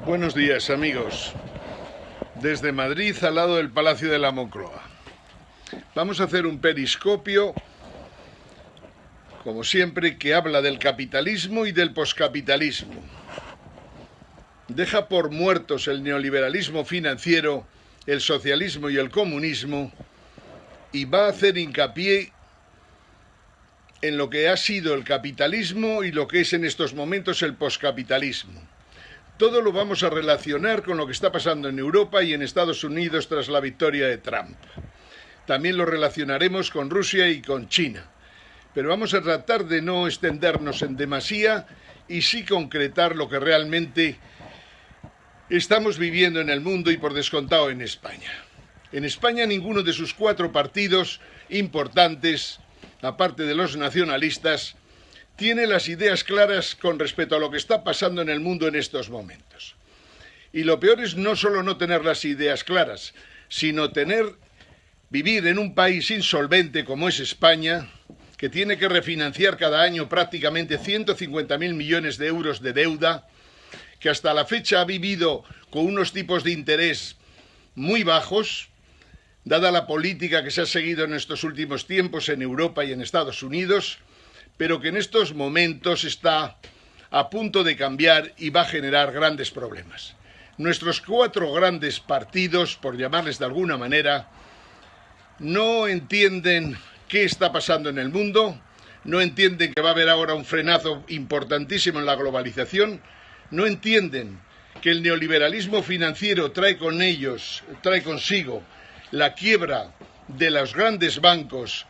Buenos días, amigos. Desde Madrid, al lado del Palacio de la Moncloa. Vamos a hacer un periscopio, como siempre, que habla del capitalismo y del poscapitalismo. Deja por muertos el neoliberalismo financiero, el socialismo y el comunismo, y va a hacer hincapié en lo que ha sido el capitalismo y lo que es en estos momentos el poscapitalismo. Todo lo vamos a relacionar con lo que está pasando en Europa y en Estados Unidos tras la victoria de Trump. También lo relacionaremos con Rusia y con China. Pero vamos a tratar de no extendernos en demasía y sí concretar lo que realmente estamos viviendo en el mundo y por descontado en España. En España ninguno de sus 4 partidos importantes, aparte de los nacionalistas, tiene las ideas claras con respecto a lo que está pasando en el mundo en estos momentos. Y lo peor es no solo no tener las ideas claras, sino vivir en un país insolvente como es España, que tiene que refinanciar cada año prácticamente 150.000 millones de euros de deuda, que hasta la fecha ha vivido con unos tipos de interés muy bajos, dada la política que se ha seguido en estos últimos tiempos en Europa y en Estados Unidos, pero que en estos momentos está a punto de cambiar y va a generar grandes problemas. Nuestros 4 grandes partidos, por llamarles de alguna manera, no entienden qué está pasando en el mundo, no entienden que va a haber ahora un frenazo importantísimo en la globalización, no entienden que el neoliberalismo financiero trae consigo la quiebra de los grandes bancos,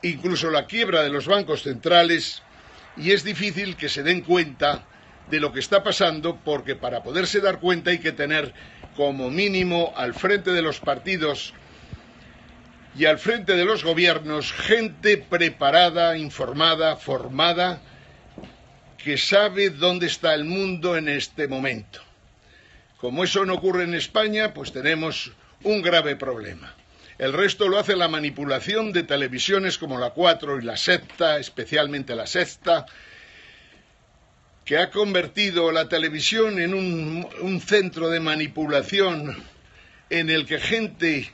incluso la quiebra de los bancos centrales, y es difícil que se den cuenta de lo que está pasando, porque para poderse dar cuenta hay que tener como mínimo al frente de los partidos y al frente de los gobiernos gente preparada, informada, formada, que sabe dónde está el mundo en este momento. Como eso no ocurre en España, pues tenemos un grave problema. El resto lo hace la manipulación de televisiones como la 4 y la Sexta, especialmente la Sexta, que ha convertido la televisión en un centro de manipulación en el que gente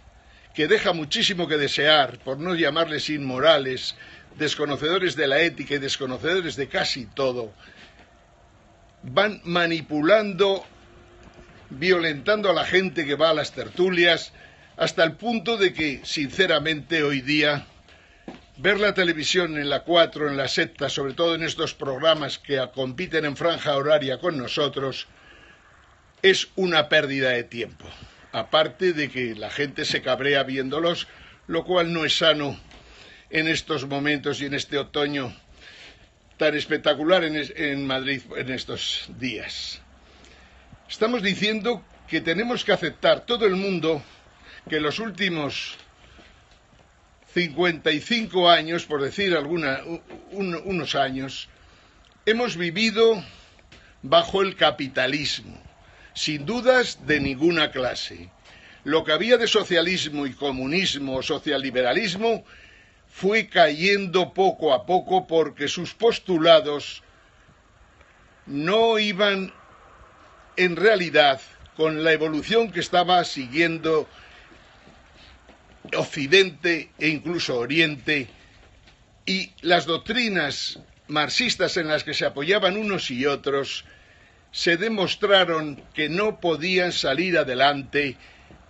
que deja muchísimo que desear, por no llamarles inmorales, desconocedores de la ética y desconocedores de casi todo, van manipulando, violentando a la gente que va a las tertulias, hasta el punto de que, sinceramente, hoy día, ver la televisión en la 4, en la Sexta, sobre todo en estos programas que compiten en franja horaria con nosotros, es una pérdida de tiempo. Aparte de que la gente se cabrea viéndolos, lo cual no es sano en estos momentos y en este otoño tan espectacular en Madrid en estos días. Estamos diciendo que tenemos que aceptar todo el mundo que los últimos 55 años, por decir unos años, hemos vivido bajo el capitalismo, sin dudas de ninguna clase. Lo que había de socialismo y comunismo o socialliberalismo fue cayendo poco a poco porque sus postulados no iban en realidad con la evolución que estaba siguiendo Occidente e incluso Oriente, y las doctrinas marxistas en las que se apoyaban unos y otros se demostraron que no podían salir adelante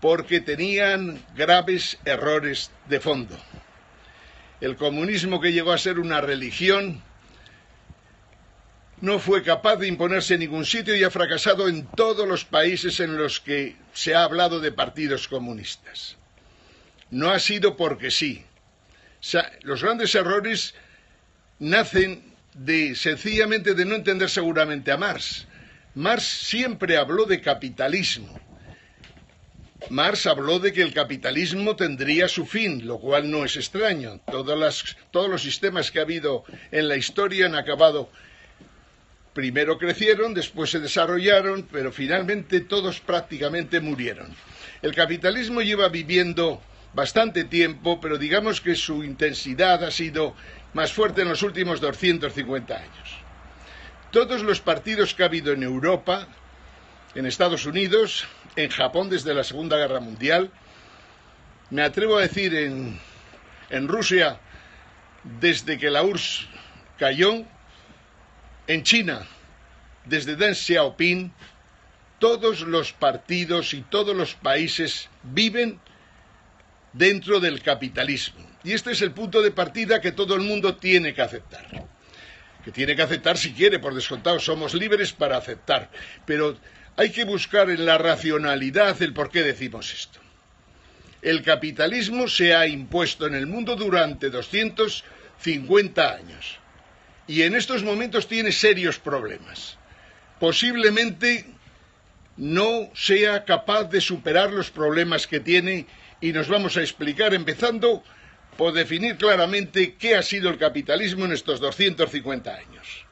porque tenían graves errores de fondo. El comunismo, que llegó a ser una religión, no fue capaz de imponerse en ningún sitio y ha fracasado en todos los países en los que se ha hablado de partidos comunistas. No ha sido porque sí. Los grandes errores nacen sencillamente de no entender seguramente a Marx. Marx siempre habló de capitalismo. Marx habló de que el capitalismo tendría su fin, lo cual no es extraño. Todos los sistemas que ha habido en la historia han acabado. Primero crecieron, después se desarrollaron, pero finalmente todos prácticamente murieron. El capitalismo lleva viviendo bastante tiempo, pero digamos que su intensidad ha sido más fuerte en los últimos 250 años. Todos los partidos que ha habido en Europa en Estados Unidos, en Japón desde la Segunda Guerra Mundial, me atrevo a decir en Rusia desde que la URSS cayó, en China desde Deng Xiaoping. Todos los partidos y todos los países viven dentro del capitalismo. Y este es el punto de partida que todo el mundo tiene que aceptar. Que tiene que aceptar si quiere, por descontado, somos libres para aceptar. Pero hay que buscar en la racionalidad el por qué decimos esto. El capitalismo se ha impuesto en el mundo durante 250 años. Y en estos momentos tiene serios problemas. Posiblemente no sea capaz de superar los problemas que tiene, y nos vamos a explicar empezando por definir claramente qué ha sido el capitalismo en estos 250 años.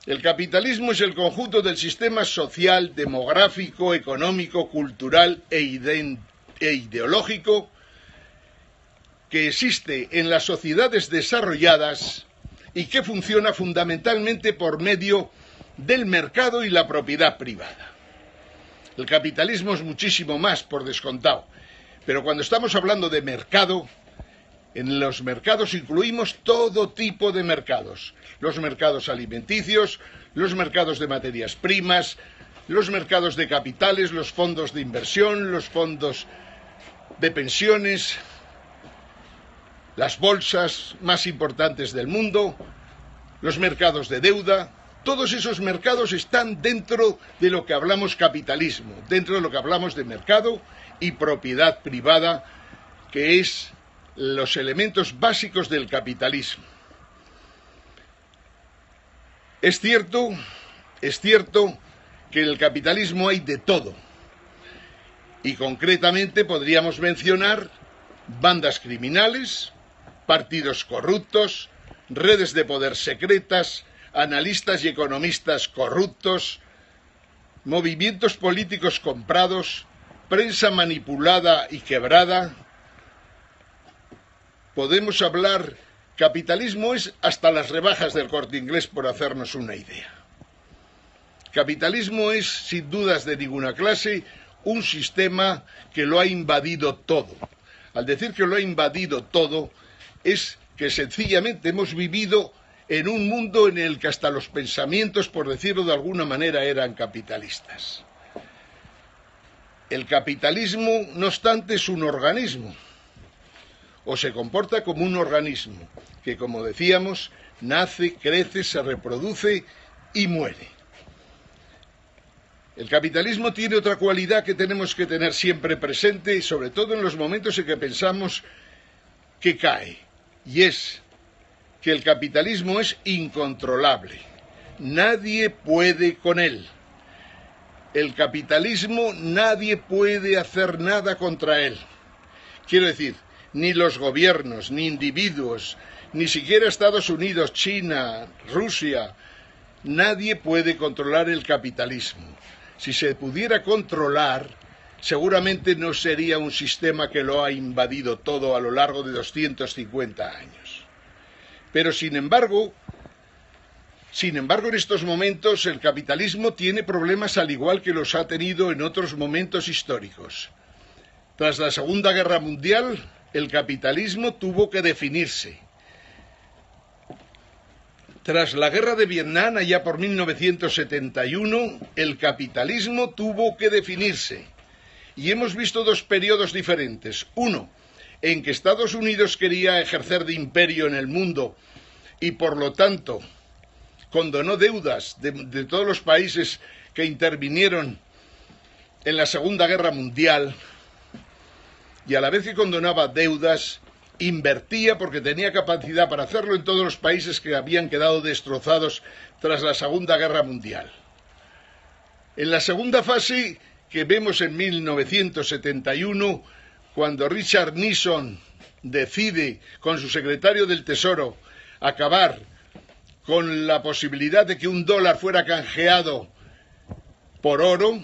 El capitalismo es el conjunto del sistema social, demográfico, económico, cultural e ideológico que existe en las sociedades desarrolladas y que funciona fundamentalmente por medio del mercado y la propiedad privada. El capitalismo es muchísimo más, por descontado, pero cuando estamos hablando de mercado, en los mercados incluimos todo tipo de mercados: los mercados alimenticios, los mercados de materias primas, los mercados de capitales, los fondos de inversión, los fondos de pensiones, las bolsas más importantes del mundo, los mercados de deuda. Todos esos mercados están dentro de lo que hablamos capitalismo, dentro de lo que hablamos de mercado y propiedad privada, que es los elementos básicos del capitalismo. Es cierto que en el capitalismo hay de todo, y concretamente podríamos mencionar bandas criminales, partidos corruptos, redes de poder secretas, analistas y economistas corruptos, movimientos políticos comprados, prensa manipulada y quebrada. Podemos hablar, capitalismo es hasta las rebajas del Corte Inglés, por hacernos una idea. Capitalismo es, sin dudas de ninguna clase, un sistema que lo ha invadido todo. Al decir que lo ha invadido todo, es que sencillamente hemos vivido en un mundo en el que hasta los pensamientos, por decirlo de alguna manera, eran capitalistas. El capitalismo, no obstante, es un organismo, o se comporta como un organismo, que, como decíamos, nace, crece, se reproduce y muere. El capitalismo tiene otra cualidad que tenemos que tener siempre presente, sobre todo en los momentos en que pensamos que cae, y es que el capitalismo es incontrolable. Nadie puede con él. El capitalismo, nadie puede hacer nada contra él. Quiero decir, ni los gobiernos, ni individuos, ni siquiera Estados Unidos, China, Rusia, nadie puede controlar el capitalismo. Si se pudiera controlar, seguramente no sería un sistema que lo ha invadido todo a lo largo de 250 años. Pero sin embargo, en estos momentos el capitalismo tiene problemas al igual que los ha tenido en otros momentos históricos. Tras la Segunda Guerra Mundial, el capitalismo tuvo que definirse. Tras la guerra de Vietnam, allá por 1971, el capitalismo tuvo que definirse. Y hemos visto dos periodos diferentes. Uno, en que Estados Unidos quería ejercer de imperio en el mundo y por lo tanto condonó deudas de todos los países que intervinieron en la Segunda Guerra Mundial, y a la vez que condonaba deudas, invertía porque tenía capacidad para hacerlo en todos los países que habían quedado destrozados tras la Segunda Guerra Mundial. En la segunda fase, que vemos en 1971, cuando Richard Nixon decide con su secretario del Tesoro acabar con la posibilidad de que un dólar fuera canjeado por oro,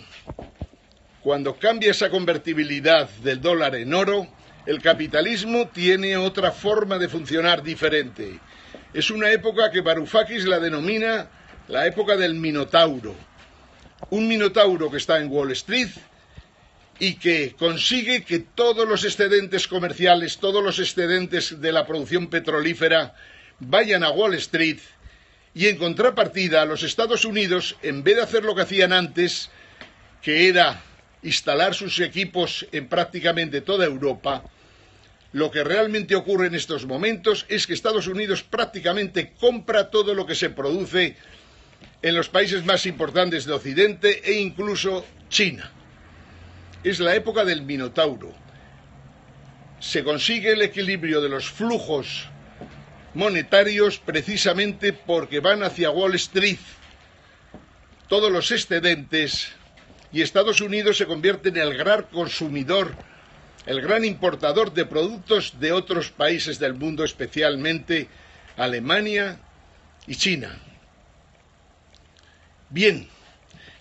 cuando cambia esa convertibilidad del dólar en oro, el capitalismo tiene otra forma de funcionar diferente. Es una época que Varoufakis la denomina la época del Minotauro, Un minotauro que está en Wall Street y que consigue que todos los excedentes comerciales, todos los excedentes de la producción petrolífera vayan a Wall Street, y en contrapartida los Estados Unidos, en vez de hacer lo que hacían antes, que era instalar sus equipos en prácticamente toda Europa, lo que realmente ocurre en estos momentos es que Estados Unidos prácticamente compra todo lo que se produce en los países más importantes de Occidente e incluso China. Es la época del Minotauro. Se consigue el equilibrio de los flujos monetarios precisamente porque van hacia Wall Street todos los excedentes, y Estados Unidos se convierte en el gran consumidor, el gran importador de productos de otros países del mundo, especialmente Alemania y China. Bien,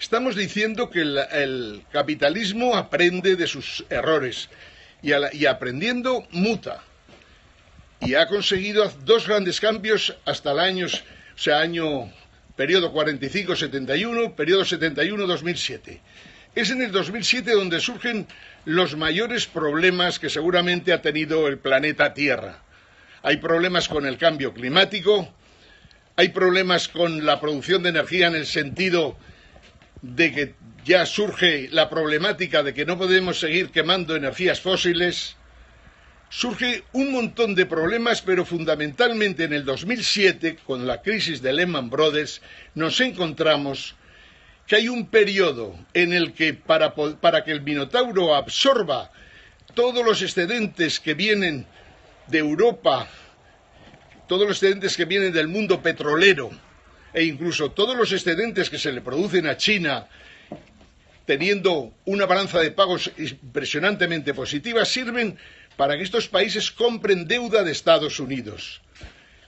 estamos diciendo que el capitalismo aprende de sus errores y aprendiendo muta. Y ha conseguido dos grandes cambios hasta el periodo 45-71, periodo 71-2007. Es en el 2007 donde surgen los mayores problemas que seguramente ha tenido el planeta Tierra. Hay problemas con el cambio climático, hay problemas con la producción de energía en el sentido de que ya surge la problemática de que no podemos seguir quemando energías fósiles. Surge un montón de problemas, pero fundamentalmente en el 2007, con la crisis de Lehman Brothers, nos encontramos que hay un periodo en el que para que el Minotauro absorba todos los excedentes que vienen de Europa, todos los excedentes que vienen del mundo petrolero e incluso todos los excedentes que se le producen a China, teniendo una balanza de pagos impresionantemente positiva, sirven para que estos países compren deuda de Estados Unidos.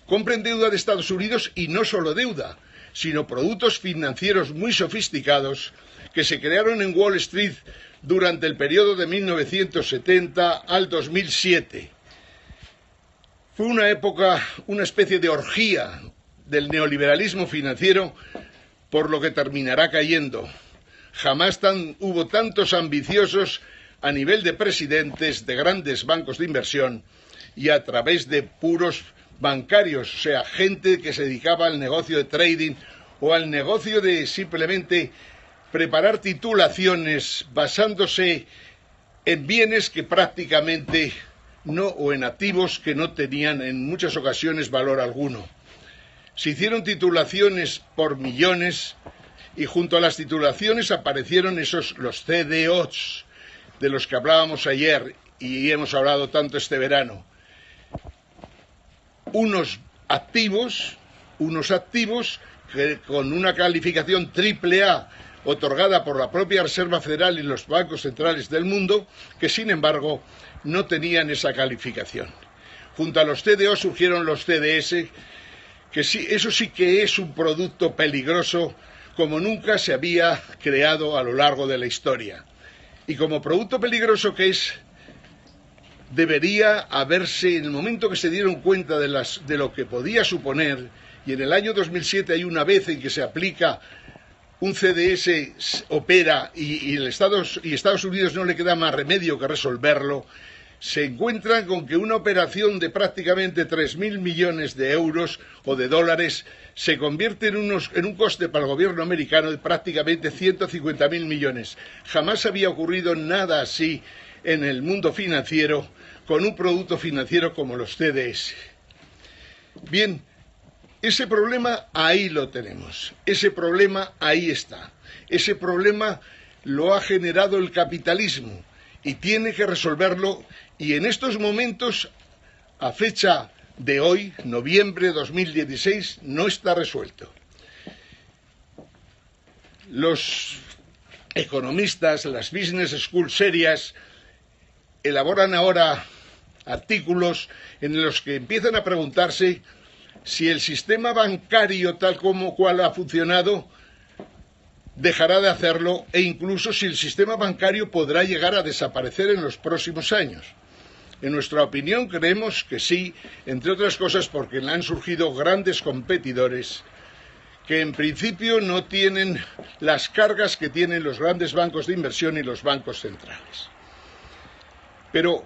Compren deuda de Estados Unidos, y no solo deuda, sino productos financieros muy sofisticados que se crearon en Wall Street durante el periodo de 1970 al 2007. Fue una época, una especie de orgía del neoliberalismo financiero, por lo que terminará cayendo. Jamás hubo tantos ambiciosos a nivel de presidentes de grandes bancos de inversión y a través de puros bancarios, o sea, gente que se dedicaba al negocio de trading o al negocio de simplemente preparar titulaciones basándose en bienes que prácticamente no, o en activos que no tenían en muchas ocasiones valor alguno. Se hicieron titulaciones por millones, y junto a las titulaciones aparecieron los CDOs, de los que hablábamos ayer y hemos hablado tanto este verano. Unos activos que con una calificación AAA otorgada por la propia Reserva Federal y los bancos centrales del mundo, que sin embargo no tenían esa calificación. Junto a los CDO surgieron los CDS, que sí, eso sí que es un producto peligroso como nunca se había creado a lo largo de la historia. Y como producto peligroso que es, debería haberse, en el momento que se dieron cuenta de lo que podía suponer, y en el año 2007 hay una vez en que se aplica un CDS, opera, y Estados Unidos no le queda más remedio que resolverlo, se encuentran con que una operación de prácticamente 3.000 millones de euros o de dólares se convierte en un coste para el gobierno americano de prácticamente 150.000 millones. Jamás había ocurrido nada así en el mundo financiero con un producto financiero como los CDS. Bien, ese problema ahí lo tenemos, ese problema ahí está, ese problema lo ha generado el capitalismo y tiene que resolverlo, y en estos momentos, a fecha de hoy, noviembre de 2016, no está resuelto. Los economistas, las business schools serias, elaboran ahora artículos en los que empiezan a preguntarse si el sistema bancario tal como cual ha funcionado dejará de hacerlo, e incluso si el sistema bancario podrá llegar a desaparecer en los próximos años. En nuestra opinión creemos que sí, entre otras cosas porque le han surgido grandes competidores que en principio no tienen las cargas que tienen los grandes bancos de inversión y los bancos centrales. Pero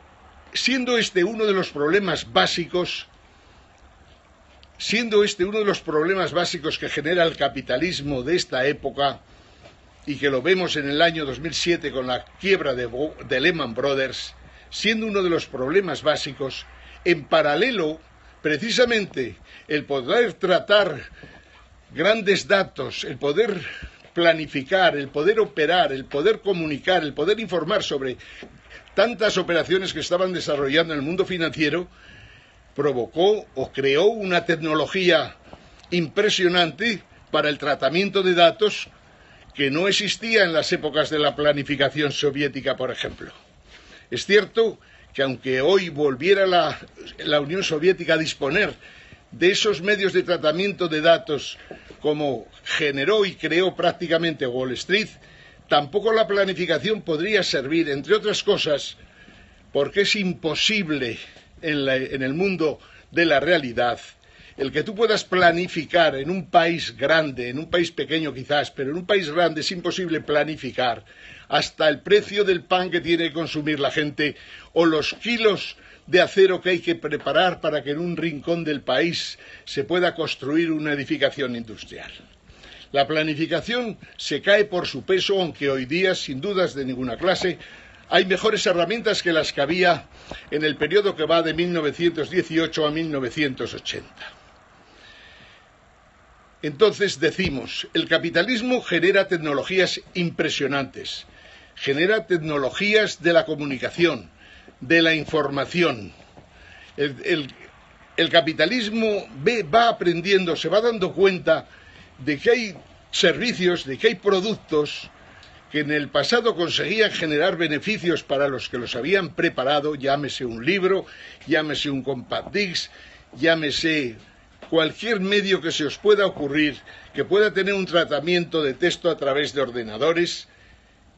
siendo este uno de los problemas básicos, que genera el capitalismo de esta época, y que lo vemos en el año 2007 con la quiebra de Lehman Brothers, siendo uno de los problemas básicos, en paralelo, precisamente, el poder tratar grandes datos, el poder planificar, el poder operar, el poder comunicar, el poder informar sobre tantas operaciones que estaban desarrollando en el mundo financiero, provocó o creó una tecnología impresionante para el tratamiento de datos que no existía en las épocas de la planificación soviética, por ejemplo. Es cierto que aunque hoy volviera la Unión Soviética a disponer de esos medios de tratamiento de datos como generó y creó prácticamente Wall Street, tampoco la planificación podría servir, entre otras cosas, porque es imposible en el mundo de la realidad el que tú puedas planificar en un país grande, en un país pequeño quizás, pero en un país grande es imposible planificar hasta el precio del pan que tiene que consumir la gente o los kilos de acero que hay que preparar para que en un rincón del país se pueda construir una edificación industrial. La planificación se cae por su peso, aunque hoy día, sin dudas de ninguna clase, hay mejores herramientas que las que había en el periodo que va de 1918 a 1980. Entonces decimos, el capitalismo genera tecnologías impresionantes, genera tecnologías de la comunicación, de la información. El capitalismo va aprendiendo, se va dando cuenta de que hay servicios, de que hay productos que en el pasado conseguían generar beneficios para los que los habían preparado, llámese un libro, llámese un compact disc, llámese cualquier medio que se os pueda ocurrir, que pueda tener un tratamiento de texto a través de ordenadores.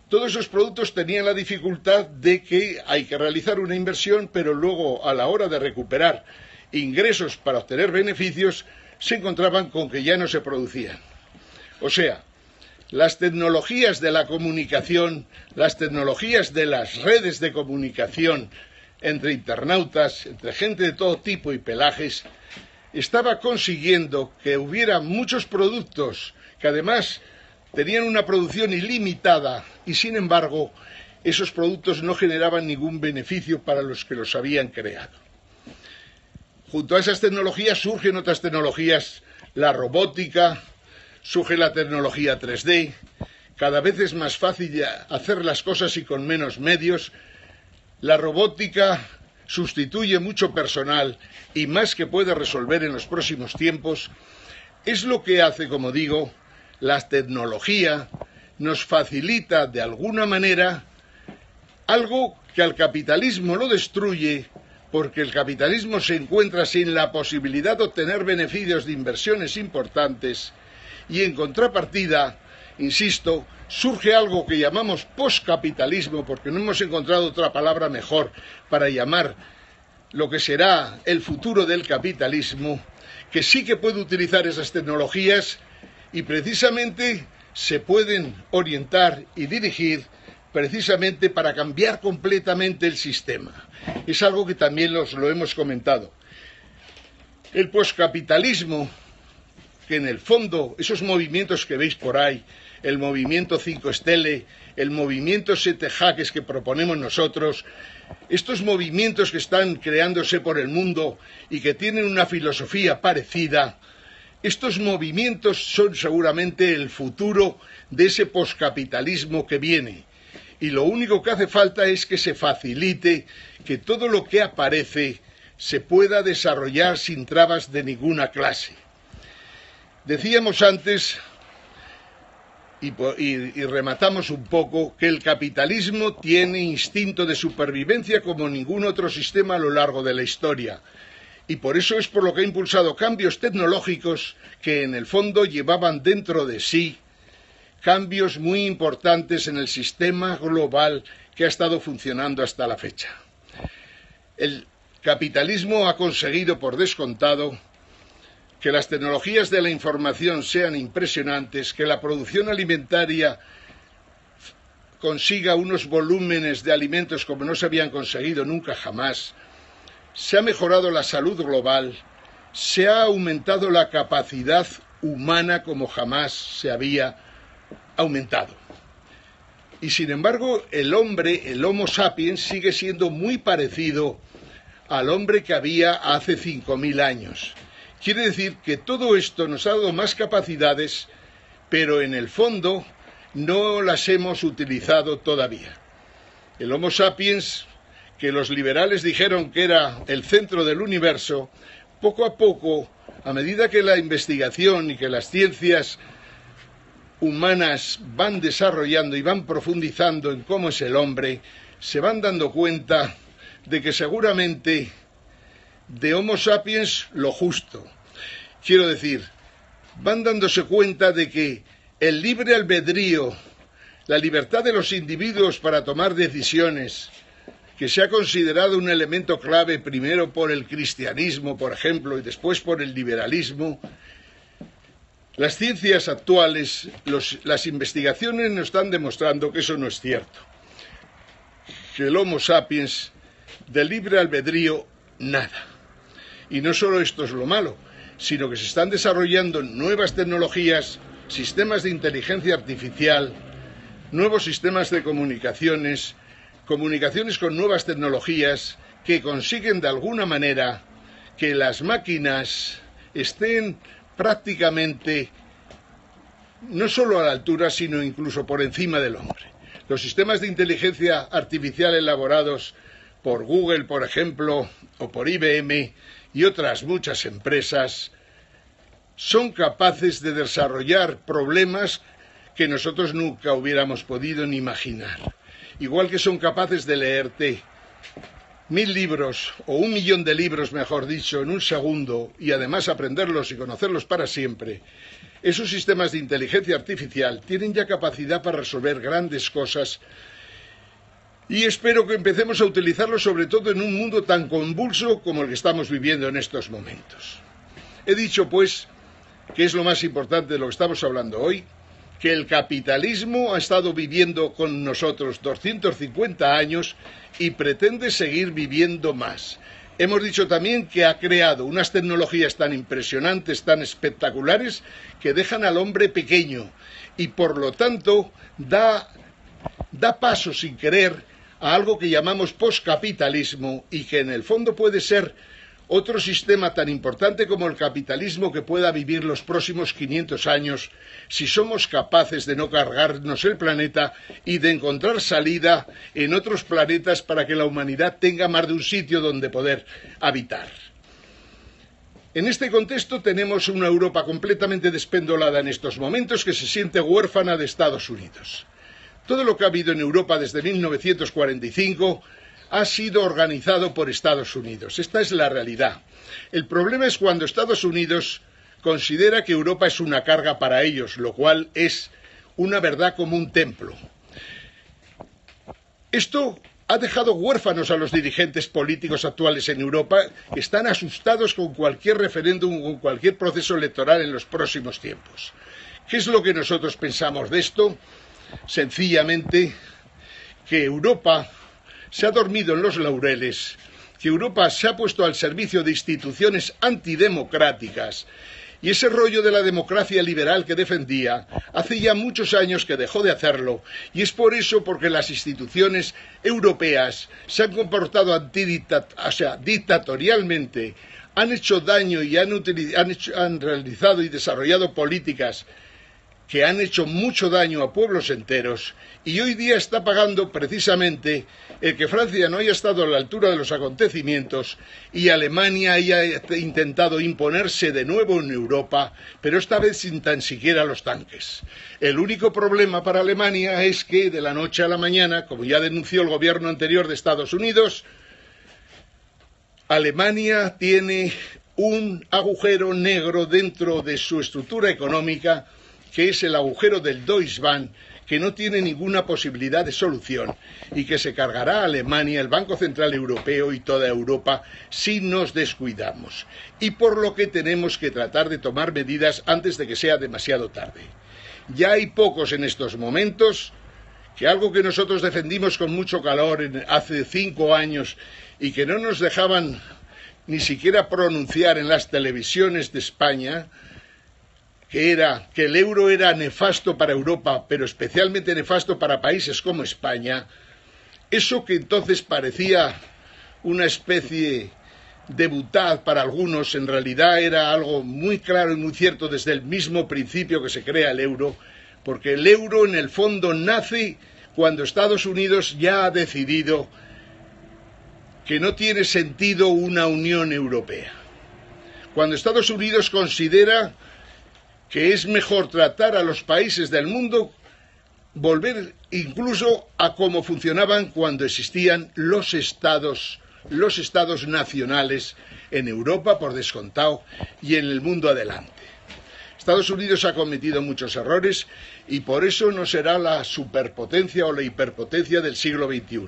Todos esos productos tenían la dificultad de que hay que realizar una inversión, pero luego a la hora de recuperar ingresos para obtener beneficios, se encontraban con que ya no se producían. O sea, las tecnologías de la comunicación, las tecnologías de las redes de comunicación entre internautas, entre gente de todo tipo y pelajes, estaba consiguiendo que hubiera muchos productos que además tenían una producción ilimitada y sin embargo esos productos no generaban ningún beneficio para los que los habían creado. Junto a esas tecnologías surgen otras tecnologías, la robótica, surge la tecnología 3D, cada vez es más fácil hacer las cosas y con menos medios. La robótica sustituye mucho personal y más que puede resolver en los próximos tiempos. Es lo que hace, como digo, la tecnología nos facilita de alguna manera algo que al capitalismo lo destruye, porque el capitalismo se encuentra sin la posibilidad de obtener beneficios de inversiones importantes y en contrapartida, insisto, surge algo que llamamos poscapitalismo, porque no hemos encontrado otra palabra mejor para llamar lo que será el futuro del capitalismo, que sí que puede utilizar esas tecnologías y precisamente se pueden orientar y dirigir precisamente para cambiar completamente el sistema. Es algo que también lo hemos comentado. El poscapitalismo, que en el fondo esos movimientos que veis por ahí, el movimiento 5 Stelle, el movimiento 7 Jaques que proponemos nosotros, estos movimientos que están creándose por el mundo y que tienen una filosofía parecida, estos movimientos son seguramente el futuro de ese poscapitalismo que viene. Y lo único que hace falta es que se facilite que todo lo que aparece se pueda desarrollar sin trabas de ninguna clase. Decíamos antes, y rematamos un poco, que el capitalismo tiene instinto de supervivencia como ningún otro sistema a lo largo de la historia. Y por eso es por lo que ha impulsado cambios tecnológicos que en el fondo llevaban dentro de sí cambios muy importantes en el sistema global que ha estado funcionando hasta la fecha. El capitalismo ha conseguido, por descontado, que las tecnologías de la información sean impresionantes, que la producción alimentaria consiga unos volúmenes de alimentos como no se habían conseguido nunca jamás, se ha mejorado la salud global, se ha aumentado la capacidad humana como jamás se había aumentado. Y sin embargo, el hombre, el Homo sapiens, sigue siendo muy parecido al hombre que había hace 5000 años. Quiere decir que todo esto nos ha dado más capacidades, pero en el fondo no las hemos utilizado todavía. El Homo sapiens, que los liberales dijeron que era el centro del universo, poco a poco, a medida que la investigación y que las ciencias humanas van desarrollando y van profundizando en cómo es el hombre, se van dando cuenta de que seguramente de Homo sapiens lo justo. Quiero decir, van dándose cuenta de que el libre albedrío, la libertad de los individuos para tomar decisiones, que se ha considerado un elemento clave primero por el cristianismo, por ejemplo, y después por el liberalismo, las ciencias actuales, las investigaciones nos están demostrando que eso no es cierto. Que el Homo sapiens, del libre albedrío, nada. Y no solo esto es lo malo, sino que se están desarrollando nuevas tecnologías, sistemas de inteligencia artificial, nuevos sistemas de comunicaciones, comunicaciones con nuevas tecnologías que consiguen de alguna manera que las máquinas estén prácticamente no solo a la altura, sino incluso por encima del hombre. Los sistemas de inteligencia artificial elaborados por Google, por ejemplo, o por IBM y otras muchas empresas, son capaces de desarrollar problemas que nosotros nunca hubiéramos podido ni imaginar. Igual que son capaces de leerte 1000 libros, o 1 millón de libros, mejor dicho, en un segundo, y además aprenderlos y conocerlos para siempre, esos sistemas de inteligencia artificial tienen ya capacidad para resolver grandes cosas, y espero que empecemos a utilizarlos sobre todo en un mundo tan convulso como el que estamos viviendo en estos momentos. He dicho, pues, que es lo más importante de lo que estamos hablando hoy, que el capitalismo ha estado viviendo con nosotros 250 años y pretende seguir viviendo más. Hemos dicho también que ha creado unas tecnologías tan impresionantes, tan espectaculares, que dejan al hombre pequeño y por lo tanto da paso sin querer a algo que llamamos poscapitalismo y que en el fondo puede ser otro sistema tan importante como el capitalismo que pueda vivir los próximos 500 años si somos capaces de no cargarnos el planeta y de encontrar salida en otros planetas para que la humanidad tenga más de un sitio donde poder habitar. En este contexto tenemos una Europa completamente despendolada en estos momentos que se siente huérfana de Estados Unidos. Todo lo que ha habido en Europa desde 1945 ha sido organizado por Estados Unidos. Esta es la realidad. El problema es cuando Estados Unidos considera que Europa es una carga para ellos, lo cual es una verdad como un templo. Esto ha dejado huérfanos a los dirigentes políticos actuales en Europa, que están asustados con cualquier referéndum o con cualquier proceso electoral en los próximos tiempos. ¿Qué es lo que nosotros pensamos de esto? Sencillamente que Europa se ha dormido en los laureles, que Europa se ha puesto al servicio de instituciones antidemocráticas y ese rollo de la democracia liberal que defendía hace ya muchos años que dejó de hacerlo y es por eso porque las instituciones europeas se han comportado dictatorialmente, han hecho daño y han realizado y desarrollado políticas que han hecho mucho daño a pueblos enteros y hoy día está pagando precisamente el que Francia no haya estado a la altura de los acontecimientos y Alemania haya intentado imponerse de nuevo en Europa, pero esta vez sin tan siquiera los tanques. El único problema para Alemania es que de la noche a la mañana, como ya denunció el gobierno anterior de Estados Unidos, Alemania tiene un agujero negro dentro de su estructura económica, que es el agujero del Deutsche Bahn, que no tiene ninguna posibilidad de solución y que se cargará a Alemania, el Banco Central Europeo y toda Europa si nos descuidamos, y por lo que tenemos que tratar de tomar medidas antes de que sea demasiado tarde. Ya hay pocos en estos momentos que algo que nosotros defendimos con mucho calor hace 5 años y que no nos dejaban ni siquiera pronunciar en las televisiones de España, que era que el euro era nefasto para Europa, pero especialmente nefasto para países como España, eso que entonces parecía una especie de butad para algunos, en realidad era algo muy claro y muy cierto desde el mismo principio que se crea el euro, porque el euro en el fondo nace cuando Estados Unidos ya ha decidido que no tiene sentido una Unión Europea. Cuando Estados Unidos considera que es mejor tratar a los países del mundo, volver incluso a cómo funcionaban cuando existían los estados nacionales en Europa, por descontado, y en el mundo adelante. Estados Unidos ha cometido muchos errores y por eso no será la superpotencia o la hiperpotencia del siglo XXI.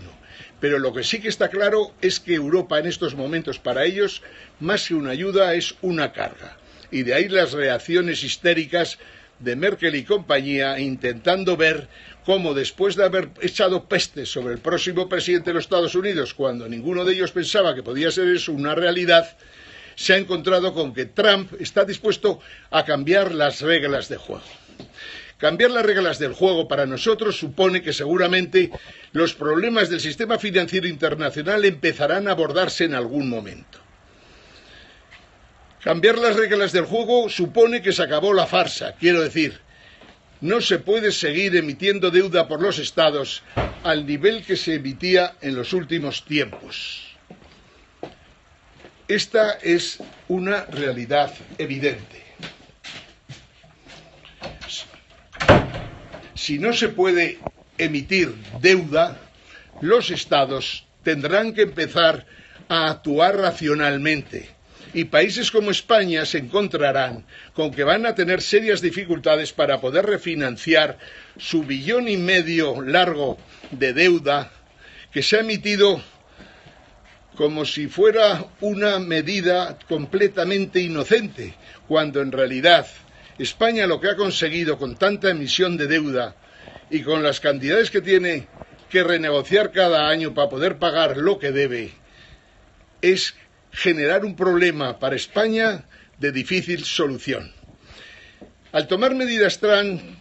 Pero lo que sí que está claro es que Europa en estos momentos para ellos, más que una ayuda, es una carga. Y de ahí las reacciones histéricas de Merkel y compañía, intentando ver cómo después de haber echado peste sobre el próximo presidente de los Estados Unidos, cuando ninguno de ellos pensaba que podía ser eso una realidad, se ha encontrado con que Trump está dispuesto a cambiar las reglas de juego. Cambiar las reglas del juego para nosotros supone que seguramente los problemas del sistema financiero internacional empezarán a abordarse en algún momento. Cambiar las reglas del juego supone que se acabó la farsa, quiero decir, no se puede seguir emitiendo deuda por los estados al nivel que se emitía en los últimos tiempos. Esta es una realidad evidente. Si no se puede emitir deuda, los estados tendrán que empezar a actuar racionalmente. Y países como España se encontrarán con que van a tener serias dificultades para poder refinanciar su 1,5 billones largo de deuda que se ha emitido como si fuera una medida completamente inocente, cuando en realidad España lo que ha conseguido con tanta emisión de deuda y con las cantidades que tiene que renegociar cada año para poder pagar lo que debe, es generar un problema para España de difícil solución. Al tomar medidas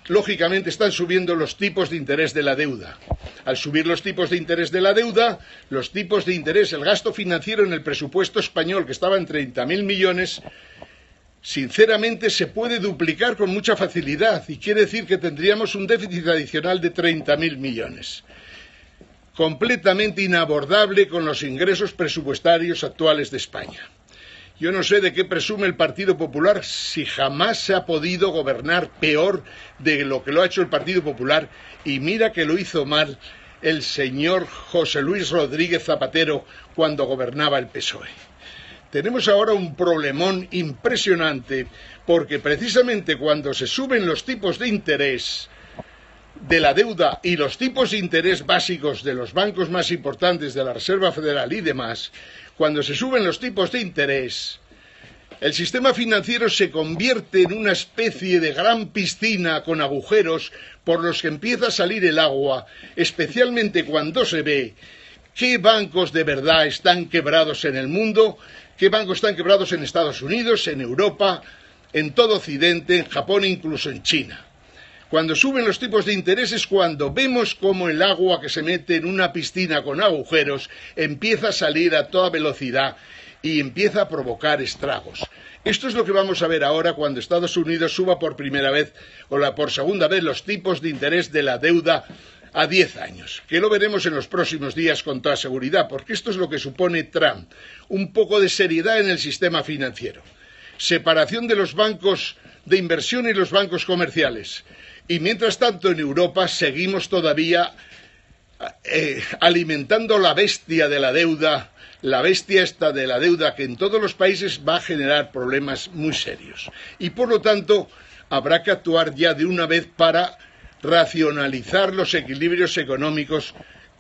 lógicamente están subiendo los tipos de interés de la deuda. Al subir los tipos de interés de la deuda, los tipos de interés, el gasto financiero en el presupuesto español, que estaba en 30.000 millones, sinceramente se puede duplicar con mucha facilidad y quiere decir que tendríamos un déficit adicional de 30.000 millones. Completamente inabordable con los ingresos presupuestarios actuales de España. Yo no sé de qué presume el Partido Popular si jamás se ha podido gobernar peor de lo que lo ha hecho el Partido Popular, y mira que lo hizo mal el señor José Luis Rodríguez Zapatero cuando gobernaba el PSOE. Tenemos ahora un problemón impresionante porque precisamente cuando se suben los tipos de interés de la deuda y los tipos de interés básicos de los bancos más importantes de la Reserva Federal y demás, cuando se suben los tipos de interés, el sistema financiero se convierte en una especie de gran piscina con agujeros por los que empieza a salir el agua, especialmente cuando se ve qué bancos de verdad están quebrados en el mundo, qué bancos están quebrados en Estados Unidos, en Europa, en todo Occidente, en Japón e incluso en China. Cuando suben los tipos de interés es cuando vemos cómo el agua que se mete en una piscina con agujeros empieza a salir a toda velocidad y empieza a provocar estragos. Esto es lo que vamos a ver ahora cuando Estados Unidos suba por primera vez o por segunda vez los tipos de interés de la deuda a 10 años, que lo veremos en los próximos días con toda seguridad, porque esto es lo que supone Trump, un poco de seriedad en el sistema financiero, separación de los bancos de inversión y los bancos comerciales. Y mientras tanto en Europa seguimos todavía alimentando la bestia de la deuda, la bestia esta de la deuda que en todos los países va a generar problemas muy serios. Y por lo tanto habrá que actuar ya de una vez para racionalizar los equilibrios económicos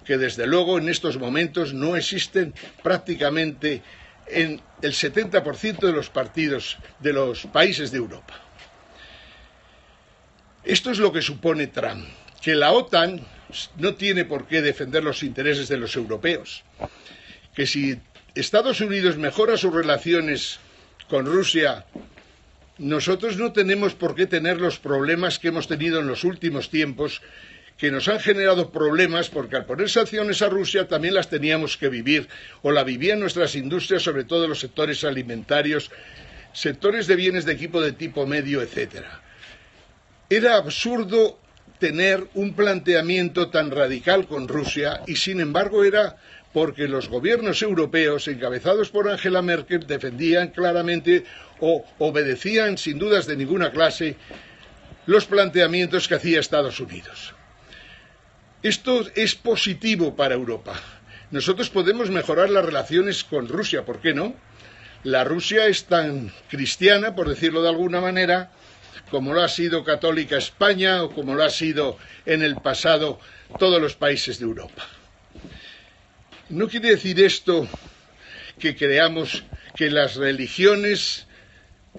que desde luego en estos momentos no existen prácticamente en el 70% de los países de Europa. Esto es lo que supone Trump, que la OTAN no tiene por qué defender los intereses de los europeos, que si Estados Unidos mejora sus relaciones con Rusia, nosotros no tenemos por qué tener los problemas que hemos tenido en los últimos tiempos, que nos han generado problemas porque al poner sanciones a Rusia también las teníamos que vivir, o la vivían nuestras industrias, sobre todo en los sectores alimentarios, sectores de bienes de equipo de tipo medio, etcétera. Era absurdo tener un planteamiento tan radical con Rusia y sin embargo era porque los gobiernos europeos, encabezados por Angela Merkel, defendían claramente o obedecían sin dudas de ninguna clase los planteamientos que hacía Estados Unidos. Esto es positivo para Europa. Nosotros podemos mejorar las relaciones con Rusia, ¿por qué no? La Rusia es tan cristiana, por decirlo de alguna manera, como lo ha sido católica España o como lo ha sido en el pasado todos los países de Europa. No quiere decir esto que creamos que las religiones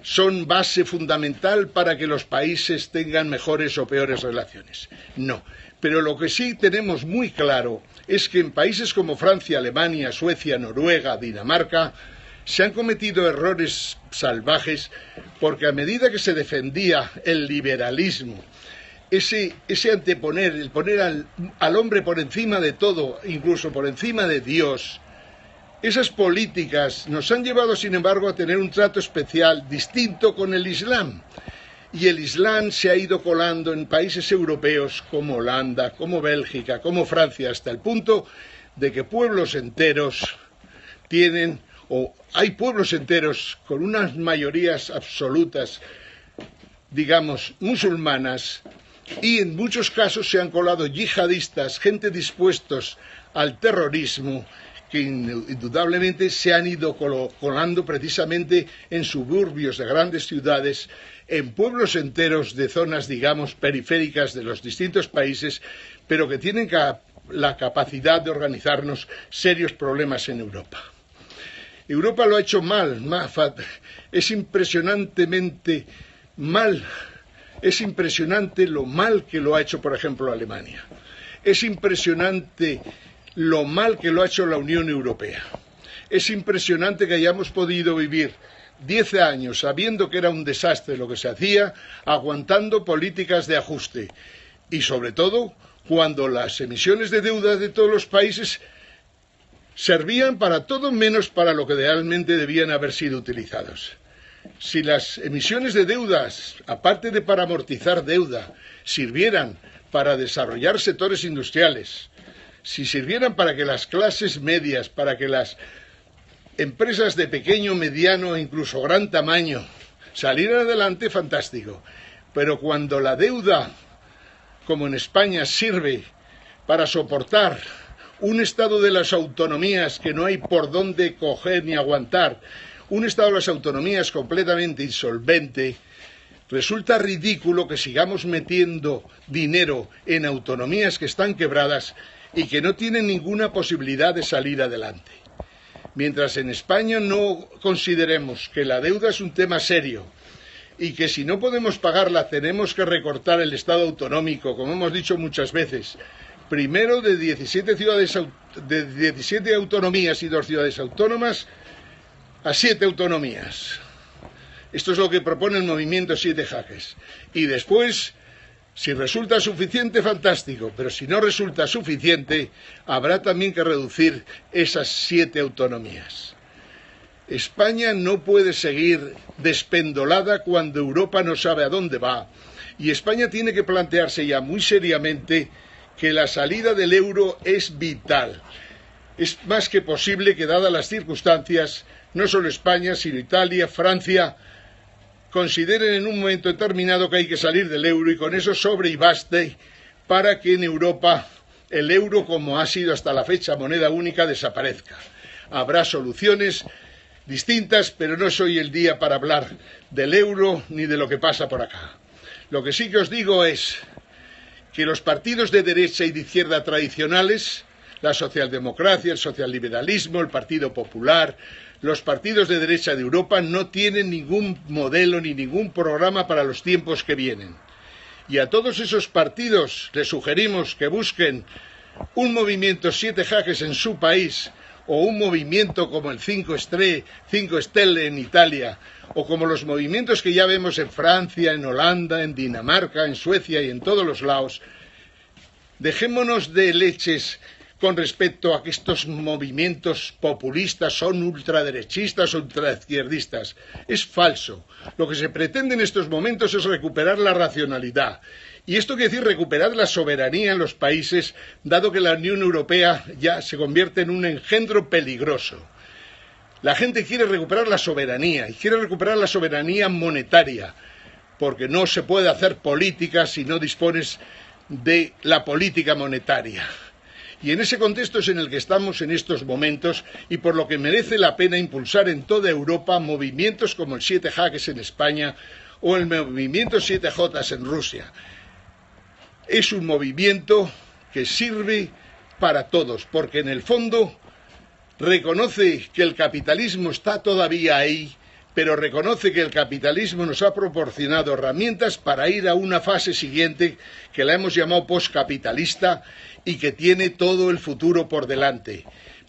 son base fundamental para que los países tengan mejores o peores relaciones. No, pero lo que sí tenemos muy claro es que en países como Francia, Alemania, Suecia, Noruega, Dinamarca, se han cometido errores salvajes porque a medida que se defendía el liberalismo, ese anteponer, el poner al hombre por encima de todo, incluso por encima de Dios, esas políticas nos han llevado, sin embargo, a tener un trato especial distinto con el Islam. Y el Islam se ha ido colando en países europeos como Holanda, como Bélgica, como Francia, hasta el punto de que pueblos enteros tienen, o hay pueblos enteros con unas mayorías absolutas, digamos, musulmanas, y en muchos casos se han colado yihadistas, gente dispuestos al terrorismo, que indudablemente se han ido colando precisamente en suburbios de grandes ciudades, en pueblos enteros de zonas, digamos, periféricas de los distintos países, pero que tienen la capacidad de organizarnos serios problemas en Europa. Europa lo ha hecho mal, es impresionantemente mal, es impresionante lo mal que lo ha hecho, por ejemplo, Alemania. Es impresionante lo mal que lo ha hecho la Unión Europea. Es impresionante que hayamos podido vivir 10 años sabiendo que era un desastre lo que se hacía, aguantando políticas de ajuste y sobre todo cuando las emisiones de deuda de todos los países servían para todo menos para lo que realmente debían haber sido utilizados. Si las emisiones de deudas, aparte de para amortizar deuda, sirvieran para desarrollar sectores industriales, si sirvieran para que las clases medias, para que las empresas de pequeño, mediano e incluso gran tamaño salieran adelante, fantástico. Pero cuando la deuda, como en España, sirve para soportar un estado de las autonomías que no hay por dónde coger ni aguantar, un estado de las autonomías completamente insolvente, resulta ridículo que sigamos metiendo dinero en autonomías que están quebradas y que no tienen ninguna posibilidad de salir adelante. Mientras en España no consideremos que la deuda es un tema serio y que si no podemos pagarla tenemos que recortar el Estado autonómico, como hemos dicho muchas veces, primero de 17 autonomías y 2 ciudades autónomas a 7 autonomías. Esto es lo que propone el movimiento 7 Jaques. Y después, si resulta suficiente, fantástico, pero si no resulta suficiente, habrá también que reducir esas 7 autonomías. España no puede seguir despendolada cuando Europa no sabe a dónde va, y España tiene que plantearse ya muy seriamente que la salida del euro es vital. Es más que posible que, dadas las circunstancias, no solo España, sino Italia, Francia, consideren en un momento determinado que hay que salir del euro y con eso sobre y baste para que en Europa el euro, como ha sido hasta la fecha moneda única, desaparezca. Habrá soluciones distintas, pero no es hoy el día para hablar del euro ni de lo que pasa por acá. Lo que sí que os digo es que los partidos de derecha y de izquierda tradicionales, la socialdemocracia, el socialliberalismo, el Partido Popular, los partidos de derecha de Europa no tienen ningún modelo ni ningún programa para los tiempos que vienen. Y a todos esos partidos les sugerimos que busquen un movimiento 7 jaques en su país, o un movimiento como el 5 Stelle en Italia, o como los movimientos que ya vemos en Francia, en Holanda, en Dinamarca, en Suecia y en todos los lados. Dejémonos de leches con respecto a que estos movimientos populistas son ultraderechistas o ultraizquierdistas. Es falso. Lo que se pretende en estos momentos es recuperar la racionalidad. Y esto quiere decir recuperar la soberanía en los países, dado que la Unión Europea ya se convierte en un engendro peligroso. La gente quiere recuperar la soberanía, y quiere recuperar la soberanía monetaria, porque no se puede hacer política si no dispones de la política monetaria. Y en ese contexto es en el que estamos en estos momentos, y por lo que merece la pena impulsar en toda Europa movimientos como el 7 jaques en España o el movimiento 7J en Rusia. Es un movimiento que sirve para todos, porque en el fondo reconoce que el capitalismo está todavía ahí, pero reconoce que el capitalismo nos ha proporcionado herramientas para ir a una fase siguiente que la hemos llamado postcapitalista y que tiene todo el futuro por delante.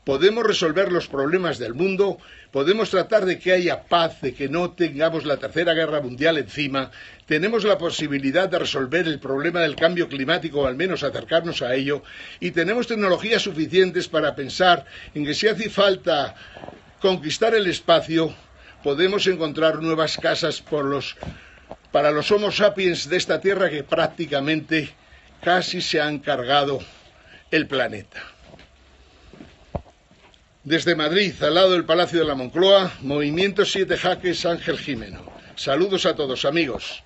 Podemos resolver los problemas del mundo, podemos tratar de que haya paz, de que no tengamos la tercera guerra mundial encima, tenemos la posibilidad de resolver el problema del cambio climático, o al menos acercarnos a ello, y tenemos tecnologías suficientes para pensar en que si hace falta conquistar el espacio, podemos encontrar nuevas casas para los Homo sapiens de esta tierra que prácticamente casi se han cargado el planeta. Desde Madrid, al lado del Palacio de la Moncloa, Movimiento 7 Jaques, Ángel Gimeno. Saludos a todos, amigos.